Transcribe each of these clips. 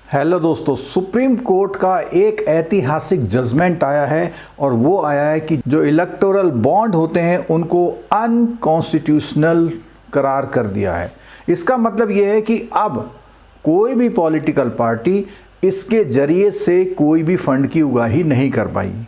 Hello दोस्तों, supreme court का एक ऐतिहासिक जजमेंट आया है और वो आया है कि जो इलेक्टोरल बॉन्ड होते हैं उनको अनकॉन्स्टिट्यूशनल करार कर दिया है। इसका मतलब ये है कि अब कोई भी पॉलिटिकल पार्टी इसके जरिए से कोई भी फंड की उगाही नहीं कर पाएगी।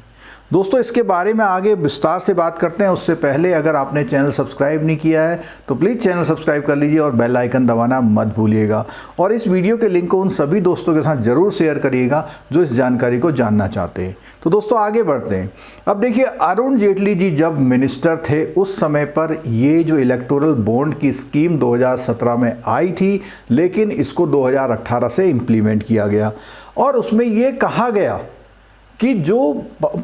दोस्तों, इसके बारे में आगे विस्तार से बात करते हैं। उससे पहले अगर आपने चैनल सब्सक्राइब नहीं किया है तो प्लीज़ चैनल सब्सक्राइब कर लीजिए और बेल आइकन दबाना मत भूलिएगा। और इस वीडियो के लिंक को उन सभी दोस्तों के साथ ज़रूर शेयर करिएगा जो इस जानकारी को जानना चाहते हैं। तो दोस्तों, आगे बढ़ते हैं। अब देखिए, अरुण जेटली जी जब मिनिस्टर थे उस समय पर ये जो इलेक्टोरल बॉन्ड की स्कीम 2017 में आई थी, लेकिन इसको 2018 से इम्प्लीमेंट किया गया और उसमें ये कहा गया कि जो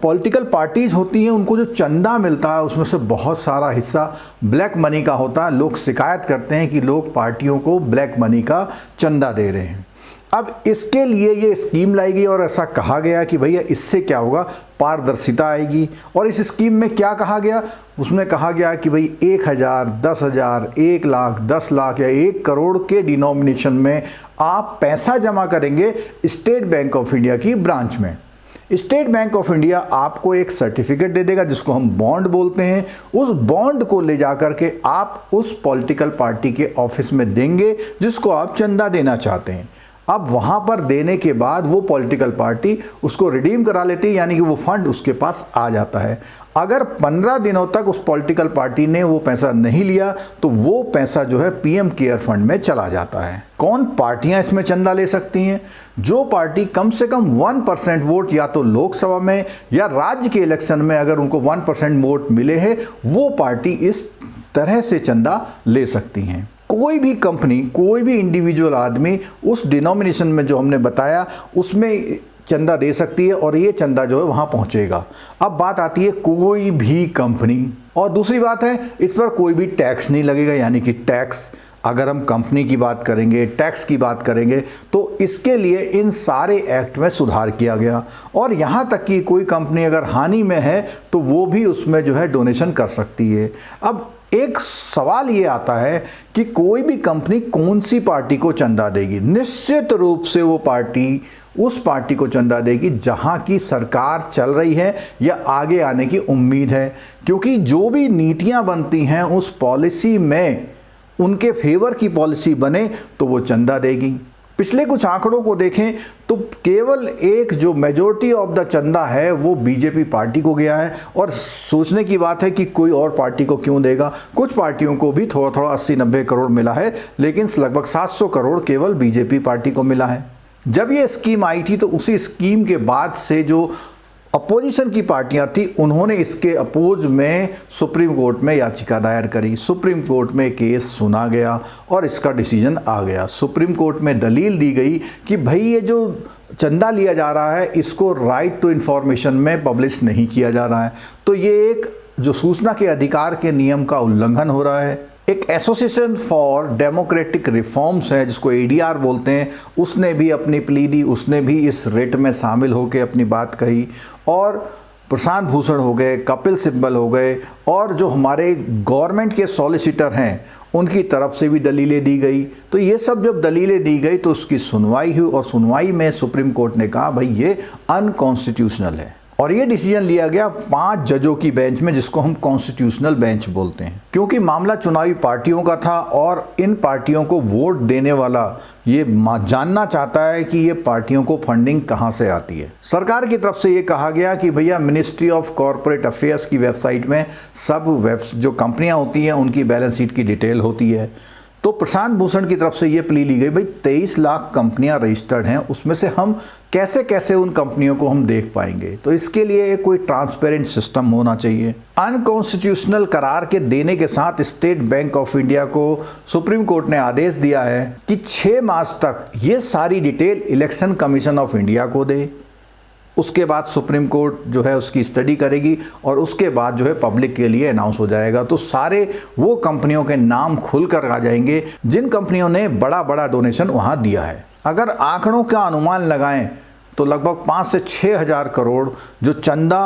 पॉलिटिकल पार्टीज़ होती हैं उनको जो चंदा मिलता है उसमें से बहुत सारा हिस्सा ब्लैक मनी का होता है। लोग शिकायत करते हैं कि लोग पार्टियों को ब्लैक मनी का चंदा दे रहे हैं। अब इसके लिए ये स्कीम लाई गई और ऐसा कहा गया कि भैया इससे क्या होगा, पारदर्शिता आएगी। और इस स्कीम में क्या कहा गया, उसमें कहा गया कि भाई 1000, 10,000, 1 लाख, 10 लाख या 1 करोड़ के डिनोमिनेशन में आप पैसा जमा करेंगे स्टेट बैंक ऑफ इंडिया की ब्रांच में। स्टेट बैंक ऑफ इंडिया आपको एक सर्टिफिकेट दे देगा जिसको हम बॉन्ड बोलते हैं। उस बॉन्ड को ले जाकर के आप उस पॉलिटिकल पार्टी के ऑफिस में देंगे जिसको आप चंदा देना चाहते हैं। अब वहाँ पर देने के बाद वो पॉलिटिकल पार्टी उसको रिडीम करा लेती है, यानी कि वो फंड उसके पास आ जाता है। अगर 15 दिनों तक उस पॉलिटिकल पार्टी ने वो पैसा नहीं लिया तो वो पैसा जो है पीएम केयर फंड में चला जाता है। कौन पार्टियां इसमें चंदा ले सकती हैं? जो पार्टी कम से कम 1% वोट या तो लोकसभा में या राज्य के इलेक्शन में अगर उनको 1% वोट मिले हैं, वो पार्टी इस तरह से चंदा ले सकती हैं। कोई भी कंपनी, कोई भी इंडिविजुअल आदमी उस डिनोमिनेशन में जो हमने बताया उसमें चंदा दे सकती है और ये चंदा जो है वहाँ पहुँचेगा। अब बात आती है कोई भी कंपनी, और दूसरी बात है इस पर कोई भी टैक्स नहीं लगेगा, यानी कि टैक्स अगर हम कंपनी की बात करेंगे, टैक्स की बात करेंगे तो इसके लिए इन सारे एक्ट में सुधार किया गया। और यहाँ तक कि कोई कंपनी अगर हानि में है तो वो भी उसमें जो है डोनेशन कर सकती है। अब एक सवाल ये आता है कि कोई भी कंपनी कौन सी पार्टी को चंदा देगी? निश्चित रूप से वो पार्टी उस पार्टी को चंदा देगी जहां की सरकार चल रही है या आगे आने की उम्मीद है, क्योंकि जो भी नीतियां बनती हैं उस पॉलिसी में उनके फेवर की पॉलिसी बने तो वो चंदा देगी। पिछले कुछ आंकड़ों को देखें तो केवल एक जो मेजॉरिटी ऑफ द चंदा है वो बीजेपी पार्टी को गया है। और सोचने की बात है कि कोई और पार्टी को क्यों देगा। कुछ पार्टियों को भी थोड़ा थोड़ा 80-90 करोड़ मिला है, लेकिन लगभग 700 करोड़ केवल बीजेपी पार्टी को मिला है। जब ये स्कीम आई थी तो उसी स्कीम के बाद से जो अपोजिशन की पार्टियां थी उन्होंने इसके अपोज में सुप्रीम कोर्ट में याचिका दायर करी। सुप्रीम कोर्ट में केस सुना गया और इसका डिसीजन आ गया। सुप्रीम कोर्ट में दलील दी गई कि भाई ये जो चंदा लिया जा रहा है इसको राइट टू इन्फॉर्मेशन में पब्लिश नहीं किया जा रहा है, तो ये एक जो सूचना के अधिकार के नियम का उल्लंघन हो रहा है। एक एसोसिएशन फॉर डेमोक्रेटिक रिफॉर्म्स है जिसको एडीआर बोलते हैं, उसने भी अपनी प्ली दी, उसने भी इस रेट में शामिल होकर अपनी बात कही। और प्रशांत भूषण हो गए, कपिल सिब्बल हो गए और जो हमारे गवर्नमेंट के सॉलिसिटर हैं उनकी तरफ से भी दलीलें दी गई। तो ये सब जब दलीलें दी गई तो उसकी सुनवाई हुई और सुनवाई में सुप्रीम कोर्ट ने कहा भाई ये अनकॉन्स्टिट्यूशनल है। और ये डिसीजन लिया गया 5 जजों की बेंच में जिसको हम कॉन्स्टिट्यूशनल बेंच बोलते हैं, क्योंकि मामला चुनावी पार्टियों का था और इन पार्टियों को वोट देने वाला ये जानना चाहता है कि ये पार्टियों को फंडिंग कहाँ से आती है। सरकार की तरफ से ये कहा गया कि भैया मिनिस्ट्री ऑफ कॉरपोरेट अफेयर्स की वेबसाइट में सब जो कंपनियाँ होती हैं उनकी बैलेंस शीट की डिटेल होती है। तो प्रशांत भूषण की तरफ से ये प्ली ली गई भाई 23 लाख कंपनियां रजिस्टर्ड हैं, उसमें से हम कैसे कैसे उन कंपनियों को हम देख पाएंगे। तो इसके लिए कोई ट्रांसपेरेंट सिस्टम होना चाहिए। अनकॉन्स्टिट्यूशनल करार के देने के साथ स्टेट बैंक ऑफ इंडिया को सुप्रीम कोर्ट ने आदेश दिया है कि 6 मास तक ये सारी detail election commission of India को दे। उसके बाद सुप्रीम कोर्ट जो है उसकी स्टडी करेगी और उसके बाद जो है पब्लिक के लिए अनाउंस हो जाएगा। तो सारे वो कंपनियों के नाम खुलकर आ जाएंगे जिन कंपनियों ने बड़ा बड़ा डोनेशन वहाँ दिया है। अगर आंकड़ों का अनुमान लगाएं तो लगभग 5 से 6 हज़ार करोड़ जो चंदा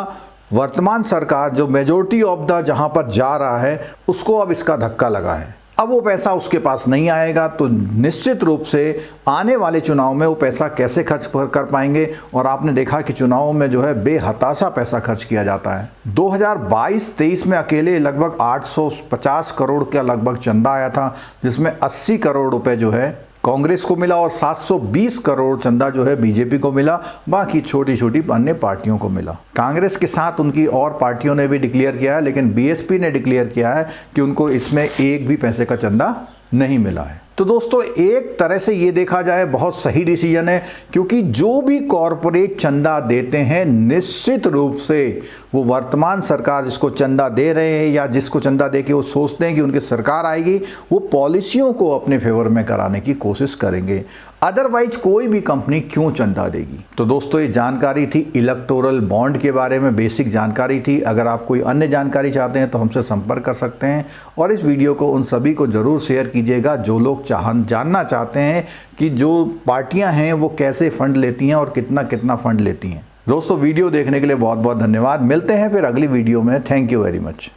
वर्तमान सरकार जो मेजॉरिटी ऑफ द जहाँ पर जा रहा है उसको अब इसका धक्का लगा है। अब वो पैसा उसके पास नहीं आएगा तो निश्चित रूप से आने वाले चुनाव में वो पैसा कैसे खर्च कर पाएंगे। और आपने देखा कि चुनाव में जो है बेहताशा पैसा खर्च किया जाता है। 2022-23 में अकेले लगभग 850 करोड़ का लगभग चंदा आया था, जिसमें 80 करोड़ रुपए जो है कांग्रेस को मिला और 720 करोड़ चंदा जो है बीजेपी को मिला, बाकी छोटी छोटी अन्य पार्टियों को मिला। कांग्रेस के साथ उनकी और पार्टियों ने भी डिक्लेयर किया है, लेकिन बीएसपी ने डिक्लेयर किया है कि उनको इसमें एक भी पैसे का चंदा नहीं मिला है। तो दोस्तों एक तरह से ये देखा जाए बहुत सही डिसीजन है, क्योंकि जो भी कॉरपोरेट चंदा देते हैं निश्चित रूप से वो वर्तमान सरकार जिसको चंदा दे रहे हैं या जिसको चंदा दे के वो सोचते हैं कि उनकी सरकार आएगी, वो पॉलिसियों को अपने फेवर में कराने की कोशिश करेंगे। अदरवाइज कोई भी कंपनी क्यों चंदा देगी। तो दोस्तों ये जानकारी थी इलेक्टोरल बॉन्ड के बारे में, बेसिक जानकारी थी। अगर आप कोई अन्य जानकारी चाहते हैं तो हमसे संपर्क कर सकते हैं और इस वीडियो को उन सभी को ज़रूर शेयर कीजिएगा जो लोग जानना चाहते हैं कि जो पार्टियां हैं वो कैसे फंड लेती हैं और कितना कितना फंड लेती हैं। दोस्तों वीडियो देखने के लिए बहुत बहुत धन्यवाद। मिलते हैं फिर अगली वीडियो में। Thank you very much.